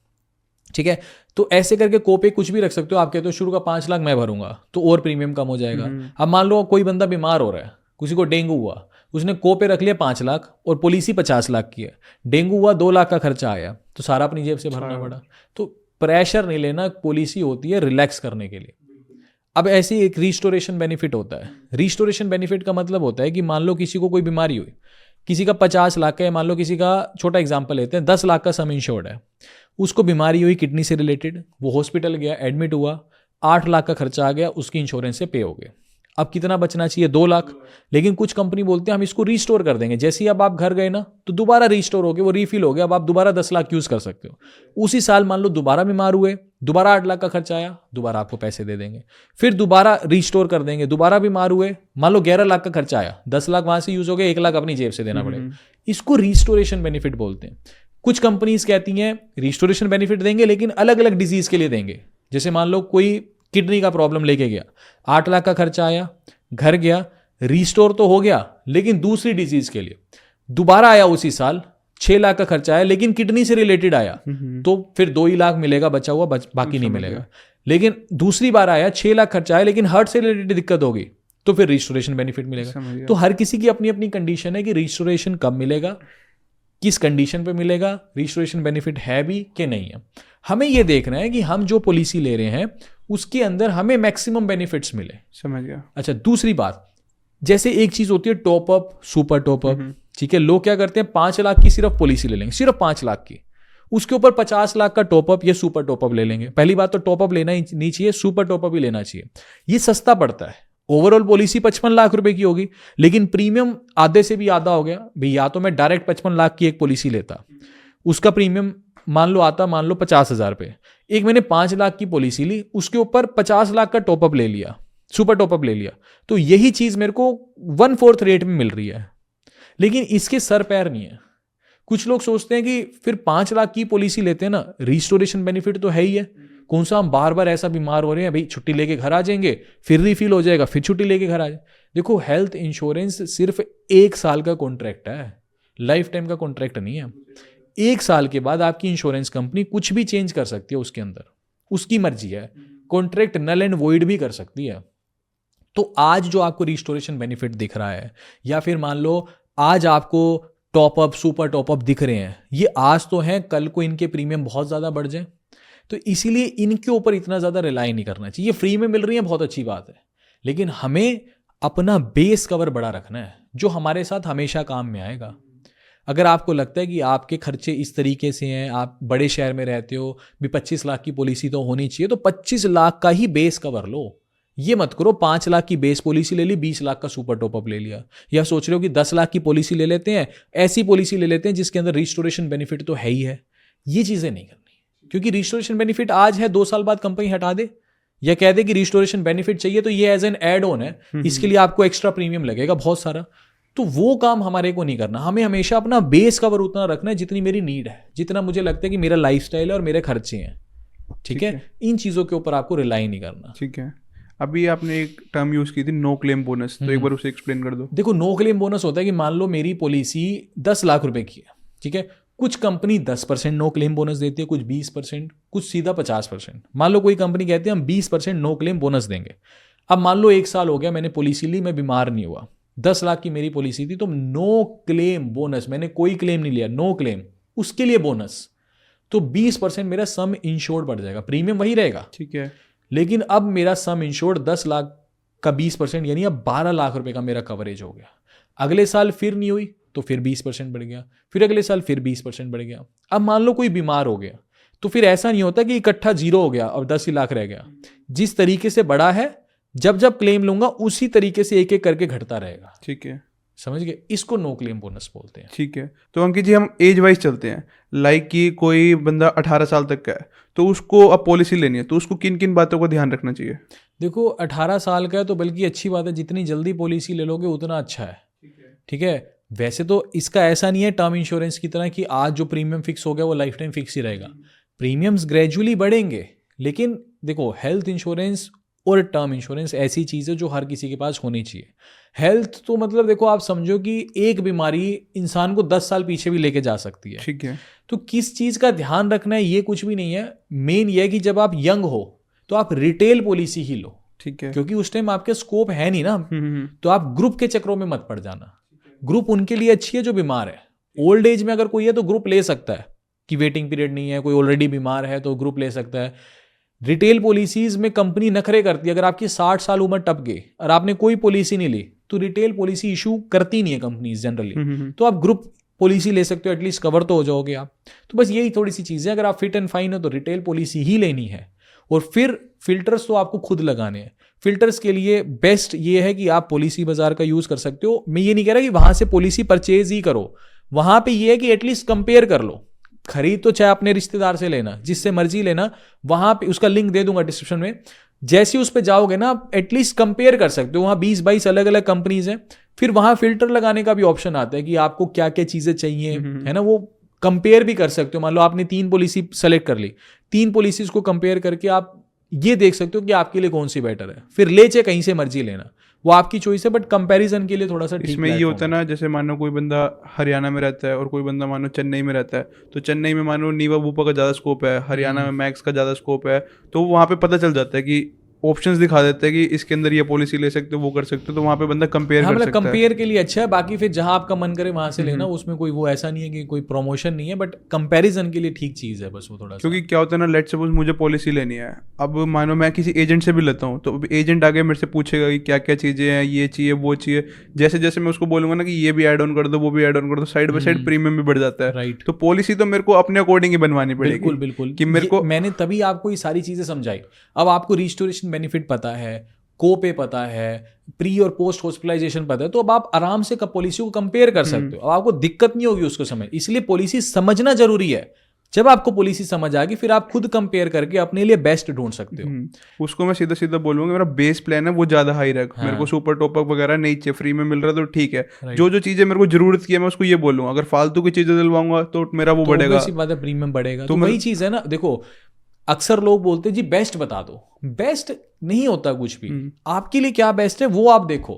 ठीक है, तो ऐसे करके को पे कुछ भी रख सकते हो। आप कहते हो शुरू का 5 लाख मैं भरूंगा तो और प्रीमियम कम हो जाएगा। अब मान लो कोई बंदा बीमार हो रहा है, किसी को डेंगू हुआ, उसने को पे रख लिया 5 लाख और पॉलिसी 50 लाख की है, डेंगू हुआ 2 लाख का खर्चा आया तो सारा अपनी जेब से भरना पड़ा। तो प्रेशर नहीं लेना, पॉलिसी होती है रिलैक्स करने के लिए। अब ऐसे एक रिस्टोरेशन बेनिफिट होता है। रिस्टोरेशन बेनिफिट का मतलब होता है कि मान लो किसी को कोई बीमारी हुई, किसी का 50 लाख का है, मान लो किसी का, छोटा एग्जांपल लेते हैं, 10 लाख का सम इंश्योर्ड है, उसको बीमारी हुई किडनी से रिलेटेड, वो हॉस्पिटल गया, एडमिट हुआ, 8 लाख का खर्चा आ गया, उसकी इंश्योरेंस से पे हो गए। अब कितना बचना चाहिए? 2 लाख। लेकिन कुछ कंपनी बोलते हैं हम इसको रीस्टोर कर देंगे, जैसे ही अब आप घर गए ना तो दोबारा रीस्टोर हो गए, वो रीफिल हो गया, अब आप दोबारा 10 लाख यूज कर सकते हो। उसी साल मान लो दोबारा बीमार हुए, दोबारा 8 लाख का खर्चा आया, दोबारा आपको पैसे दे देंगे, फिर दोबारा रीस्टोर कर देंगे, दोबारा बीमार हुए, मान लो 11 लाख का खर्चा आया, 10 लाख वहां से यूज हो गया, 1 लाख अपनी जेब से देना पड़ेगा। इसको रिस्टोरेशन बेनिफिट बोलते हैं। कुछ कंपनीज कहती हैं रिस्टोरेशन बेनिफिट देंगे लेकिन अलग अलग डिजीज के लिए देंगे। जैसे मान लो कोई किडनी का प्रॉब्लम लेके गया, 8 लाख का खर्चा आया, घर गया, रीस्टोर तो हो गया, लेकिन दूसरी डिजीज के लिए दोबारा आया, उसी साल 6 लाख का खर्चा आया लेकिन किडनी से रिलेटेड आया, तो फिर 2 ही लाख मिलेगा बचा हुआ, बाकी नहीं मिलेगा। लेकिन दूसरी बार आया 6 लाख खर्चा आया लेकिन हार्ट से रिलेटेड दिक्कत होगी, तो फिर रिस्टोरेशन बेनिफिट मिलेगा। तो हर किसी की अपनी अपनी कंडीशन है कि रिस्टोरेशन कब मिलेगा, किस कंडीशन पे मिलेगा, रिस्टोरेशन बेनिफिट है भी कि नहीं है। हमें यह देखना है कि हम जो पॉलिसी ले रहे हैं उसके अंदर हमें मैक्सिमम बेनिफिट्स मिले। समझ गया। अच्छा, दूसरी बात, जैसे एक चीज होती है top up, super top up. ठीक है, लोग क्या करते हैं 5 लाख की सिर्फ पॉलिसी ले लेंगे, सिर्फ 5 लाख की, उसके ऊपर 50 लाख का टॉपअप या सुपर टॉपअप ले लेंगे। पहली बात तो टॉपअप लेना ही नहीं चाहिए, सुपर टॉपअप ही लेना चाहिए, ये सस्ता पड़ता है। ओवरऑल पॉलिसी 55 लाख रुपए की होगी लेकिन प्रीमियम आधे से भी आधा हो गया भाई। या तो मैं डायरेक्ट 55 लाख की एक पॉलिसी लेता, उसका प्रीमियम मान लो आता, मान लो 50,000 रुपये, एक मैंने 5 लाख की पॉलिसी ली, उसके ऊपर 50 लाख का टॉपअप ले लिया, सुपर टॉपअप ले लिया, तो यही चीज मेरे को 1/4 रेट में मिल रही है। लेकिन इसके सर पैर नहीं है। कुछ लोग सोचते हैं कि फिर 5 लाख की पॉलिसी लेते हैं ना, रिस्टोरेशन बेनिफिट तो है ही है, कौन सा हम बार बार ऐसा बीमार हो रहे हैं भाई छुट्टी लेके घर आ जाएंगे, फिर रिफिल हो जाएगा, फिर छुट्टी लेके घर आ जाए। देखो, हेल्थ इंश्योरेंस सिर्फ 1 साल का कॉन्ट्रैक्ट है, लाइफ टाइम का कॉन्ट्रैक्ट नहीं है। 1 साल के बाद आपकी इंश्योरेंस कंपनी कुछ भी चेंज कर सकती है उसके अंदर, उसकी मर्जी है, कॉन्ट्रैक्ट नल एंड वॉइड भी कर सकती है। तो आज जो आपको रिस्टोरेशन बेनिफिट दिख रहा है, या फिर मान लो आज आपको टॉपअप, सुपर टॉपअप दिख रहे हैं, ये आज तो हैं, कल को इनके प्रीमियम बहुत ज़्यादा बढ़ जाए, तो इसीलिए इनके ऊपर इतना ज़्यादा रिलाई नहीं करना चाहिए। ये फ्री में मिल रही है, बहुत अच्छी बात है, लेकिन हमें अपना बेस कवर बड़ा रखना है जो हमारे साथ हमेशा काम में आएगा। अगर आपको लगता है कि आपके खर्चे इस तरीके से हैं, आप बड़े शहर में रहते हो, भी 25 लाख की पॉलिसी तो होनी चाहिए, तो 25 लाख का ही बेस कवर लो। ये मत करो 5 लाख की बेस पॉलिसी ले ली, 20 लाख का सुपर टॉपअप ले लिया, या सोच रहे हो कि 10 लाख की पॉलिसी ले लेते हैं, ऐसी पॉलिसी ले लेते हैं जिसके अंदर रिस्टोरेशन बेनिफिट तो है ही है। ये चीज़ें नहीं करनी, क्योंकि रिस्टोरेशन बेनिफिट आज है, 2 साल बाद कंपनी हटा दे या कह दे कि रिस्टोरेशन बेनिफिट चाहिए, तो ये एज एन एड ऑन है, इसके लिए आपको एक्स्ट्रा प्रीमियम लगेगा बहुत सारा। तो वो काम हमारे को नहीं करना। हमें हमेशा अपना बेस कवर उतना रखना है जितनी मेरी नीड है, जितना मुझे लगता है कि मेरा लाइफस्टाइल है और मेरे खर्चे हैं। ठीक है, इन चीज़ों के ऊपर आपको रिलाई नहीं करना। ठीक है, अभी आपने एक टर्म यूज की थी नो क्लेम बोनस, तो एक बार उसे एक्सप्लेन कर दो। देखो, नो क्लेम बोनस होता है कि मान लो मेरी पॉलिसी 10 लाख रुपए की है, ठीक है, कुछ कंपनी 10% नो क्लेम बोनस देती है, कुछ 20%, कुछ सीधा 50%। मान लो कोई कंपनी कहती है हम 20% नो क्लेम बोनस देंगे। अब मान लो 1 साल हो गया, मैंने पॉलिसी ली, मैं बीमार नहीं हुआ, 10 लाख की मेरी पॉलिसी थी, तो नो क्लेम बोनस, मैंने कोई क्लेम नहीं लिया, नो क्लेम, उसके लिए बोनस, तो 20% मेरा सम इंश्योर्ड बढ़ जाएगा, प्रीमियम वही रहेगा। ठीक है, लेकिन अब मेरा सम इंश्योर्ड 10 लाख का 20%, यानी अब 12 लाख रुपए का मेरा कवरेज हो गया। अगले साल फिर नहीं हुई तो फिर 20% बढ़ गया, फिर अगले साल फिर 20% बढ़ गया। अब मान लो कोई बीमार हो गया, तो फिर ऐसा नहीं होता कि इकट्ठा 0 हो गया और 10 ही लाख रह गया। जिस तरीके से बढ़ा है, जब जब क्लेम लूंगा उसी तरीके से एक एक करके घटता रहेगा। ठीक है, समझ गए, इसको नो क्लेम बोनस बोलते हैं। ठीक है, तो अंकित जी हम एज वाइज चलते हैं, लाइक कि कोई बंदा 18 साल तक का है तो उसको अब पॉलिसी लेनी है, तो उसको किन किन बातों का ध्यान रखना चाहिए? देखो 18 साल का है तो बल्कि अच्छी बात है, जितनी जल्दी पॉलिसी ले लोगे उतना अच्छा है। ठीक है, वैसे तो इसका ऐसा नहीं है टर्म इंश्योरेंस की तरह कि आज जो प्रीमियम फिक्स हो गया वो लाइफ टाइम फिक्स ही रहेगा। प्रीमियम्स ग्रेजुअली बढ़ेंगे, लेकिन देखो हेल्थ इंश्योरेंस और टर्म इंश्योरेंस ऐसी चीज़ है जो हर किसी के पास होनी चाहिए। हेल्थ तो मतलब देखो आप समझो कि एक बीमारी इंसान को 10 साल पीछे भी लेके जा सकती है। ठीक है। तो किस चीज़ का ध्यान रखना है ये कुछ भी नहीं है, मेन ये है कि जब आप यंग हो तो आप रिटेल पॉलिसी ही लो। ठीक है। क्योंकि उस टाइम आपके स्कोप है नहीं ना, तो आप ग्रुप के चक्रों में मत पड़ जाना। ग्रुप उनके लिए अच्छी है जो बीमार है। ओल्ड एज में अगर कोई है तो ग्रुप ले सकता है कि वेटिंग पीरियड नहीं है, कोई ऑलरेडी बीमार है तो ग्रुप ले सकता है। रिटेल पॉलिसीज में कंपनी नखरे करती है, अगर आपकी 60 साल उम्र टप गई और आपने कोई पॉलिसी नहीं ली तो रिटेल पॉलिसी इशू करती नहीं है कंपनीज जनरली। तो आप ग्रुप पॉलिसी ले सकते हो, एटलीस्ट कवर तो हो जाओगे आप। तो बस यही थोड़ी सी चीज़ है, अगर आप फिट एंड फाइन हो तो रिटेल पॉलिसी ही लेनी है। और फिर फिल्टर्स तो आपको खुद लगाने हैं। फिल्टर्स के लिए बेस्ट ये है कि आप पॉलिसी बाजार का यूज़ कर सकते हो। मैं ये नहीं कह रहा कि वहाँ से पॉलिसी परचेज ही करो, वहाँ पे ये है कि एटलीस्ट कंपेयर कर लो। खरीद तो चाहे अपने रिश्तेदार से लेना, जिससे मर्जी लेना, वहाँ पे उसका लिंक दे दूंगा डिस्क्रिप्शन में। जैसे उस पे जाओगे ना आप एटलीस्ट कंपेयर कर सकते हो, वहाँ 20-22 अलग अलग कंपनीज हैं। फिर वहाँ फिल्टर लगाने का भी ऑप्शन आता है कि आपको क्या क्या चीज़ें चाहिए, है ना, वो कंपेयर भी कर सकते हो। मान लो आपने 3 पॉलिसी सेलेक्ट कर ली, 3 पॉलिसीज को कंपेयर करके आप ये देख सकते हो कि आपके लिए कौन सी बेटर है। फिर ले चाहे कहीं से मर्जी लेना, वो आपकी चॉइस है, बट कंपैरिजन के लिए थोड़ा सा ठीक इसमें ये होता है ना, जैसे मानो कोई बंदा हरियाणा में रहता है और कोई बंदा मानो चेन्नई में रहता है, तो चेन्नई में मानो नीवा बूपा का ज़्यादा स्कोप है, हरियाणा में मैक्स का ज़्यादा स्कोप है, तो वहाँ पे पता चल जाता है कि ऑप्शंस दिखा देते हैं कि इसके अंदर ये पॉलिसी ले सकते हो, वो कर सकते हो, तो वहाँ पे बंदा कंपेयर कर सकता है। कंपेयर के लिए अच्छा है। बाकी फिर जहां आपका मन करे वहां से लेना, उसमें कोई वो ऐसा नहीं है कि कोई प्रमोशन नहीं है, बट कंपैरिजन के लिए ठीक चीज़ है बस वो थोड़ा सा। क्योंकि क्या होता है ना, लेट सपोज मुझे पॉलिसी लेनी है, अब मानो मैं किसी एजेंट से भी लेता हूँ, तो एजेंट आगे मेरे से पूछेगा कि क्या क्या चीज़ें हैं, ये चाहिए वो चाहिए। जैसे जैसे मैं उसको बोलूँगा ना कि ये भी ऐड ऑन कर दो, वो भी ऐड ऑन कर दो, साइड बाई साइड प्रीमियम भी बढ़ जाता है। राइट। तो पॉलिसी तो मेरे को अपने अकॉर्डिंग ही बनवानी पड़ेगी। बिल्कुल बिल्कुल, कि मेरे को मैंने तभी आपको ये सारी चीज़ें समझाई। अब आपको रिस्टोरेशन बेनिफिट पता है, कोपे पता है, प्री और पोस्ट हॉस्पिटलाइजेशन पता है, तो अब आप आराम से पॉलिसी को कंपेयर कर सकते हो। अब आपको दिक्कत नहीं होगी उसको समझ, इसलिए पॉलिसी समझना जरूरी है। जब आपको पॉलिसी समझ आ गई फिर आप खुद कंपेयर करके अपने लिए बेस्ट ढूंढ सकते हो। उसको मैं सीधा सीधा बोलूँगा मेरा बेस प्लान है वो ज़्यादा हाई रख, मेरे को सुपर टॉपअप वगैरह नहीं चाहिए, फ्री में मिल रहा है तो ठीक है। जो जो चीज़ें मेरे को जरूरत की है मैं उसको ये बोलूँगा, अगर फालतू की चीज़ें दिलवाऊंगा तो मेरा वो बढ़ेगा, वैसी बात है, प्रीमियम बढ़ेगा। तो वही चीज़ है ना, देखो अक्सर लोग बोलते हैं जी बेस्ट बता दो, बेस्ट नहीं होता कुछ भी। आपके लिए क्या बेस्ट है वो आप देखो।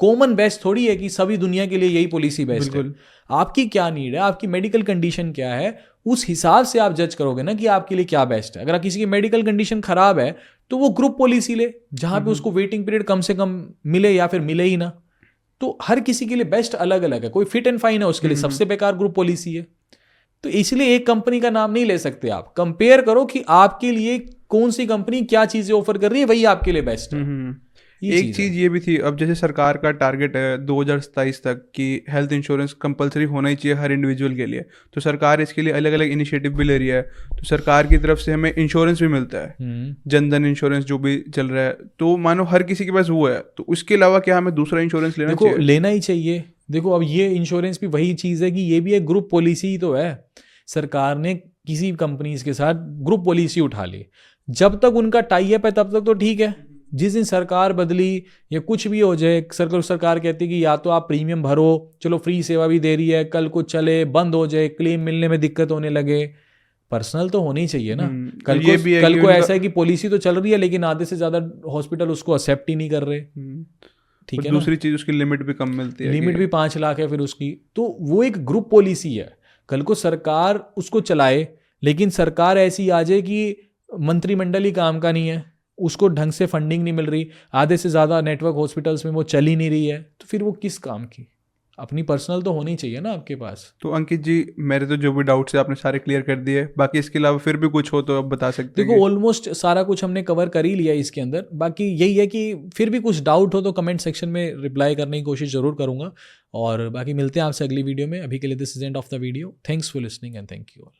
कॉमन बेस्ट थोड़ी है कि सभी दुनिया के लिए यही पॉलिसी बेस्ट है। आपकी क्या नीड है, आपकी मेडिकल कंडीशन क्या है, उस हिसाब से आप जज करोगे ना कि आपके लिए क्या बेस्ट है। अगर किसी की मेडिकल कंडीशन खराब है तो वो ग्रुप पॉलिसी ले, जहां पे उसको वेटिंग पीरियड कम से कम मिले या फिर मिले ही ना। तो हर किसी के लिए बेस्ट अलग अलग है। कोई फिट एंड फाइन है, उसके लिए सबसे बेकार ग्रुप पॉलिसी है। तो इसलिए एक कंपनी का नाम नहीं ले सकते आप, कंपेयर करो कि आपके लिए कौन सी कंपनी क्या चीजें ऑफर कर रही है, वही आपके लिए बेस्ट है। एक चीज़ ये भी थी, अब जैसे सरकार का टारगेट है 2027 तक कि हेल्थ इंश्योरेंस कंपलसरी होना ही चाहिए हर इंडिविजुअल के लिए, तो सरकार इसके लिए अलग अलग इनिशिएटिव भी ले रही है। तो सरकार की तरफ से हमें इंश्योरेंस भी मिलता है, जनधन इंश्योरेंस जो भी चल रहा है, तो मानो हर किसी के पास वो है, तो उसके अलावा क्या हमें दूसरा इंश्योरेंस लेना चाहिए? लेना ही चाहिए। देखो अब ये इंश्योरेंस भी वही चीज़ है कि ये भी एक ग्रुप पॉलिसी ही तो है। सरकार ने किसी कंपनीज के साथ ग्रुप पॉलिसी उठा ली, जब तक उनका टाई अप है तब तक तो ठीक है। जिस दिन सरकार बदली या कुछ भी हो जाए, सरकार कहती है कि या तो आप प्रीमियम भरो, चलो फ्री सेवा भी दे रही है, कल को चले बंद हो जाए, क्लेम मिलने में दिक्कत होने लगे, पर्सनल तो होनी चाहिए ना। कल को ऐसा है कि पॉलिसी तो चल रही है लेकिन आधे से ज्यादा हॉस्पिटल उसको एक्सेप्ट ही नहीं कर रहे। ठीक है, दूसरी चीज उसकी लिमिट भी कम मिलती है, लिमिट भी 5 लाख है फिर उसकी, तो वो एक ग्रुप पॉलिसी है। कल को सरकार उसको चलाए, लेकिन सरकार ऐसी आ जाए कि मंत्रिमंडल ही काम का नहीं है, उसको ढंग से फंडिंग नहीं मिल रही, आधे से ज़्यादा नेटवर्क हॉस्पिटल्स में वो चल ही नहीं रही है, तो फिर वो किस काम की? अपनी पर्सनल तो होनी चाहिए ना आपके पास। तो अंकित जी मेरे तो जो भी डाउट्स है आपने सारे क्लियर कर दिए, बाकी इसके अलावा फिर भी कुछ हो तो आप बता सकते हैं। देखो ऑलमोस्ट सारा कुछ हमने कवर कर ही लिया इसके अंदर, बाकी यही है कि फिर भी कुछ डाउट हो तो कमेंट सेक्शन में रिप्लाई करने की कोशिश ज़रूर करूँगा। और बाकी मिलते हैं आपसे अगली वीडियो में। अभी के लिए this is end of the video. Thanks for listening and thank you all.